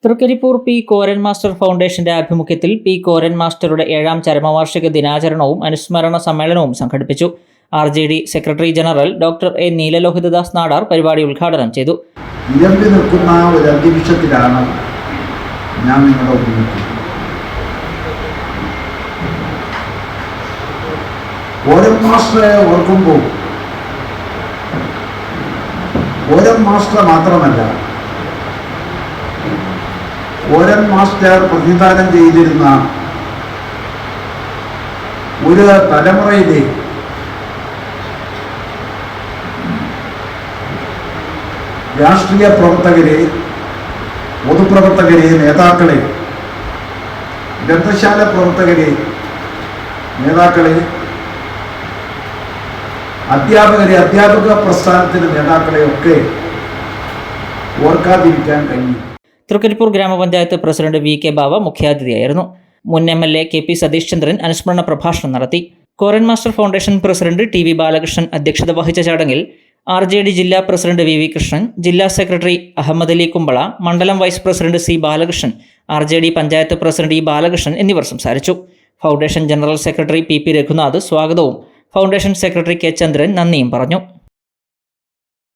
Trikaripur P Koran master ഫൗണ്ടേഷന്റെ ആഭിമുഖ്യത്തിൽ P Koran മാസ്റ്ററുടെ 7ാം ചരമവാർഷിക ദിനാചരണവും അനുസ്മരണ സമ്മേളനവും സംഘടിപ്പിച്ചു. RJD secretary general doctor A Neelalohithadas Nadar പരിപാടി ഉദ്ഘാടനം ചെയ്തു. ഇരമ്പി നിൽക്കുന്ന ഒരു അന്തരീക്ഷത്തിലാണ് ഞാൻ നിങ്ങളുടെ മുന്നിൽ. കോരൻ മാസ്റ്ററെ ഓർക്കുമ്പോൾ കോരൻ മാസ്റ്റർ മാത്രമല്ല, കോരൻ മാസ്റ്റർ പ്രതിനിധാനം ചെയ്തിരുന്ന ഒരു തലമുറയിലെ രാഷ്ട്രീയ പ്രവർത്തകരെ, പൊതുപ്രവർത്തകരെ, നേതാക്കളെ, ഗ്രന്ഥശാല പ്രവർത്തകരെ, നേതാക്കളെ, അധ്യാപകരെ, അധ്യാപക പ്രസ്ഥാനത്തിൻ്റെ നേതാക്കളെയൊക്കെ ഓർക്കാതിരിക്കാൻ കഴിയും. തൃക്കരിപ്പൂർ ഗ്രാമപഞ്ചായത്ത് പ്രസിഡന്റ് VK ബാവ മുഖ്യാതിഥിയായിരുന്നു. മുൻ MLA KP സതീഷ് ചന്ദ്രൻ അനുസ്മരണ പ്രഭാഷണം നടത്തി. Koran master foundation president TV Balakrishnan അധ്യക്ഷത വഹിച്ച ചടങ്ങിൽ RJD ജില്ലാ പ്രസിഡന്റ് VV കൃഷ്ണൻ, ജില്ലാ സെക്രട്ടറി അഹമ്മദ് അലി കുമ്പള, മണ്ഡലം vice president C Balakrishnan, RJD panchayat president E Balakrishnan എന്നിവർ സംസാരിച്ചു. Foundation general secretary PP Raghunath സ്വാഗതവും ഫൗണ്ടേഷൻ സെക്രട്ടറി K ചന്ദ്രൻ നന്ദിയും പറഞ്ഞു.